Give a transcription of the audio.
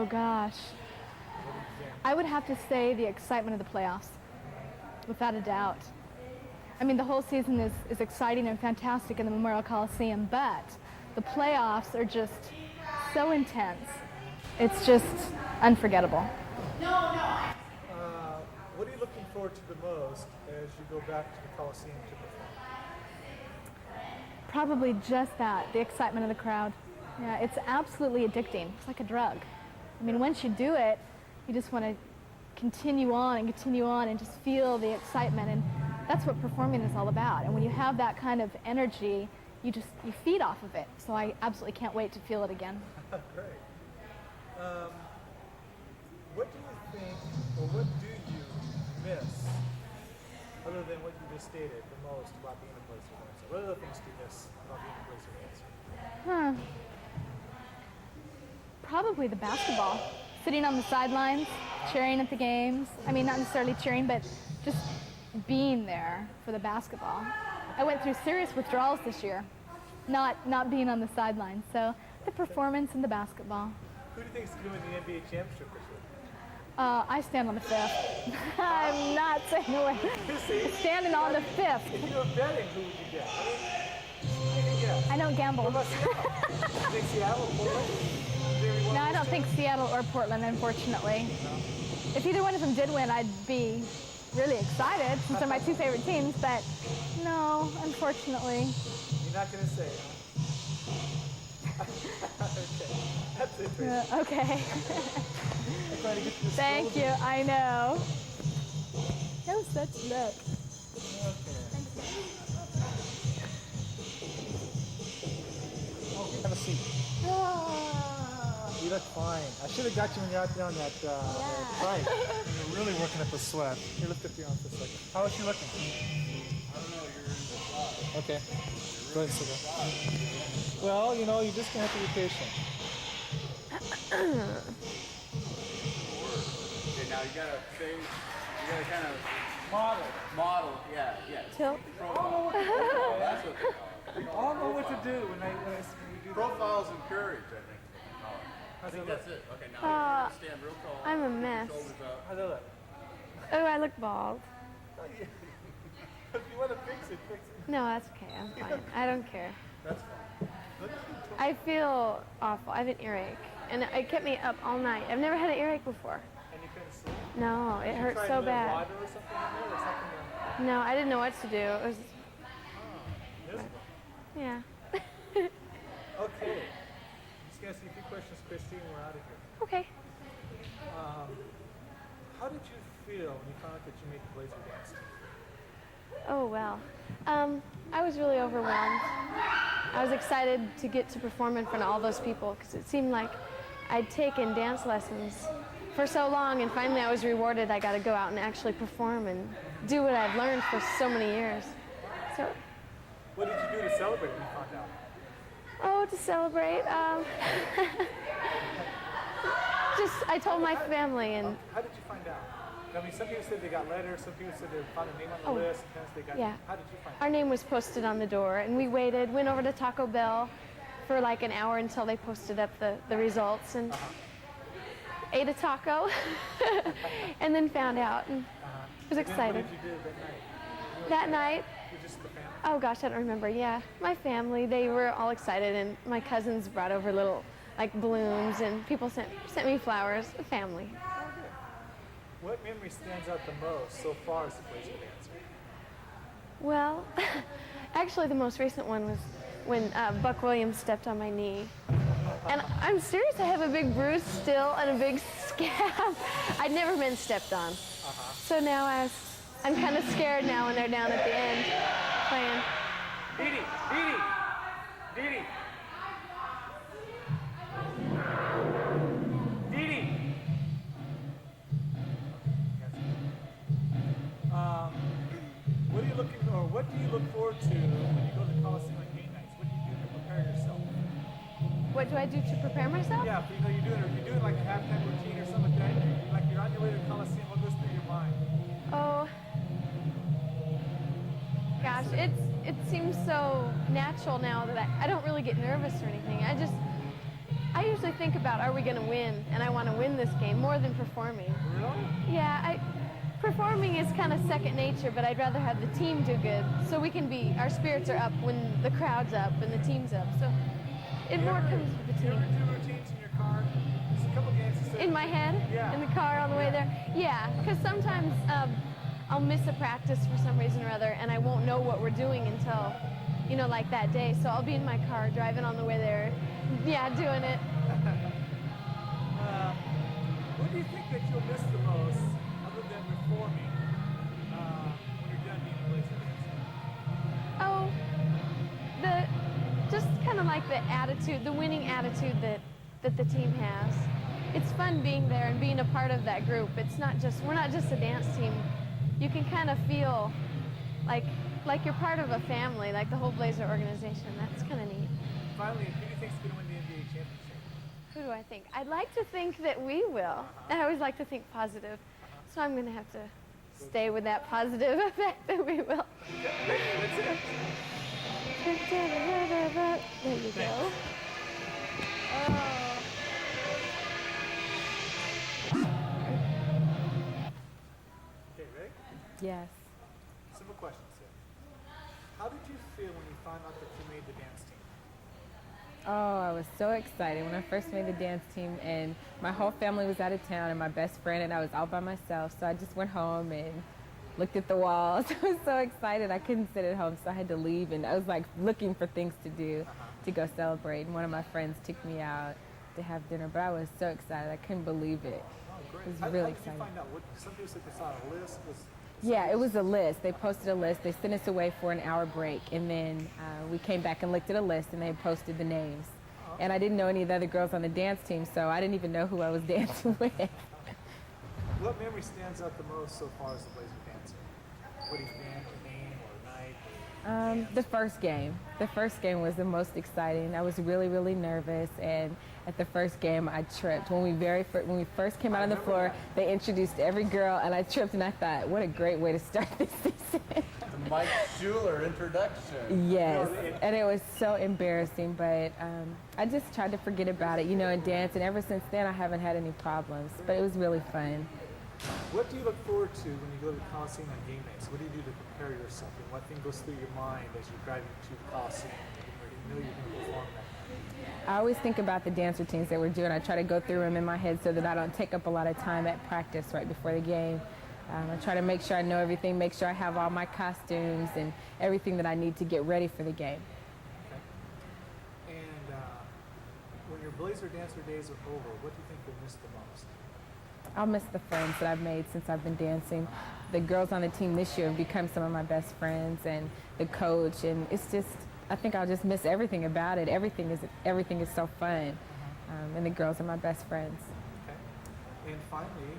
Oh gosh. I would have to say the excitement of the playoffs, without a doubt. I mean, the whole season is exciting and fantastic in the Memorial Coliseum, but the playoffs are just so intense. It's just unforgettable. What are you looking forward to the most as you go back to the Coliseum to perform? Probably just that, the excitement of the crowd. Yeah, it's absolutely addicting. It's like a drug. I mean, once you do it, you just want to continue on and just feel the excitement. And that's what performing is all about. And when you have that kind of energy, you feed off of it. So I absolutely can't wait to feel it again. Great. What do you think, or what do you miss, other than what you just stated, the most about being a Blazer dancer? What other things do you miss about being a Blazer dancer? Probably the basketball. Sitting on the sidelines, cheering at the games. I mean, not necessarily cheering, but just being there for the basketball. I went through serious withdrawals this year, not being on the sidelines. So the performance and the basketball. Who do you think is going to win the NBA championship this year? I stand on the fifth. I'm not saying a word. Standing on the fifth. If you were betting, who would you get? I mean, yeah. I don't gamble. What about Seattle? You think Seattle or Portland? No, I don't think Seattle or Portland, unfortunately. No. If either one of them did win, I'd be really excited since they're my two favorite teams, but no, unfortunately. You're not going to say, huh? Okay. That's it. Tracy. Okay. I'm trying to get to the Thank you, I know. That was such luck. Okay. Have a seat. You look fine. I should have got you when you're out there on that bike. You're really working up a sweat. Here, lift up your arm for a second. How is she looking? I don't know, you're in the spot. Okay. Go ahead and sit down. Well, you know, you're just going to have to be patient. Okay, now you gotta say, you gotta kind of model, yeah. Tilt. Profile. Oh, that's what they call it. All know what to do when we do that. Profiles and courage, I think. I think that's it. Okay, now you're gonna stand real tall. I'm a mess. Shoulders up. How's that look? Oh, I look bald. If you want to fix it, fix it. No, that's okay. I'm fine. I don't care. That's fine. I feel awful. I have an earache, and it kept me up all night. I've never had an earache before. And you couldn't sleep? No, it hurt Tried a so little bad. water or something in there or something? No, I didn't know what to do. It was, Miserable. yeah. Okay. Just going to see a few questions, Christy, and we're out of here. Okay. How did you feel when you found out that you made the Blazer dance team? Oh, well. I was really overwhelmed. I was excited to get to perform in front of all those people because it seemed like I'd taken dance lessons for so long, and finally I was rewarded. I got to go out and actually perform and do what I've learned for so many years. So, What did you do to celebrate when you found out? oh, to celebrate, just I told my family, and How did you find out? I mean, some people said they got letters, some people said they found a name on the list, and they got. yeah. How did you find out? Our name was posted on the door, and we waited, went over to Taco Bell for like an hour until they posted up the results, and ate a taco, and then found out, and was Then excited. What did you do that night? That night, You just the family? oh gosh, I don't remember, yeah. My family, they were all excited, and my cousins brought over little like balloons, and people sent me flowers, the family. Oh, good. What memory stands out the most so far as the Blazer dancer? Well, actually the most recent one was when Buck Williams stepped on my knee. And I'm serious, I have a big bruise still and a big scab. I'd never been stepped on. So now I'm kind of scared now when they're down at the end playing. Dee Dee! Dee Dee! Dee Dee! What are you looking for? What do you look forward to when you go to the Coliseum on game nights? What do you do to prepare yourself? What do I do to prepare myself? Yeah, if you're doing like a halftime routine or something like that, like you're on your way to the Coliseum, what goes through your mind? Oh, gosh, it seems so natural now that I don't really get nervous or anything. I usually think about, are we going to win? And I want to win this game more than performing. Really? Yeah, performing is kind of second nature, but I'd rather have the team do good so we can be, our spirits are up when the crowd's up and the team's up. So it more comes with the You team. ever do routines in your car? There's a couple games that say- In my head, Yeah. in the car on the way there. Yeah, because sometimes I'll miss a practice for some reason or other, and I won't know what we're doing until, you know, like that day. So I'll be in my car driving on the way there. Yeah, doing it. What do you think that you'll miss the most, other than performing, when you're done being a Blazer dancer? Oh, just kind of like the attitude, the winning attitude that the team has. It's fun being there and being a part of that group. It's not just, we're not just a dance team. You can kind of feel like you're part of a family, like the whole Blazer organization. That's kind of neat. Finally, who do you think's going to win the NBA championship? Who do I think? I'd like to think that we will. I always like to think positive. So I'm going to have to stay with that positive effect that we will. That's it. There you go. Okay, ready? Yes. Simple questions here. How did you feel when you found out that you made the dance team? Oh, I was so excited when I first made the dance team, and my whole family was out of town, and my best friend and I was all by myself. So I just went home and looked at the walls. I was so excited. I couldn't sit at home, so I had to leave, and I was like looking for things to do to go celebrate. And one of my friends took me out to have dinner, but I was so excited. I couldn't believe it. Oh, great. It was How really did you exciting. find out? Some people said they saw a list. Yeah, it was a list. They posted a list. They sent us away for an hour break, and then we came back and looked at a list, and they posted the names. And I didn't know any of the other girls on the dance team, so I didn't even know who I was dancing with. What memory stands out the most so far as the Blazer dancer? What he's been, a name or a night? The first game. The first game was the most exciting. I was really, really nervous, and at the first game I tripped. When we first came out on the floor, they introduced every girl, and I tripped, and I thought, what a great way to start this season. The Mike Schuler introduction. Yes, and it was so embarrassing, but I just tried to forget about it, you know, and dance, and ever since then I haven't had any problems, but it was really fun. What do you look forward to when you go to the Coliseum on game nights? What do you do to prepare yourself? And what thing goes through your mind as you're driving to the Coliseum and you know you're going to perform that night? I always think about the dance routines that we're doing. I try to go through them in my head so that I don't take up a lot of time at practice right before the game. I try to make sure I know everything, make sure I have all my costumes and everything that I need to get ready for the game. Okay. And when your Blazer dancer days are over, what do you think you'll miss the most? I'll miss the friends that I've made since I've been dancing. The girls on the team this year have become some of my best friends, and the coach, and it's just, I think I'll just miss everything about it. Everything is so fun, and the girls are my best friends. Okay. And finally,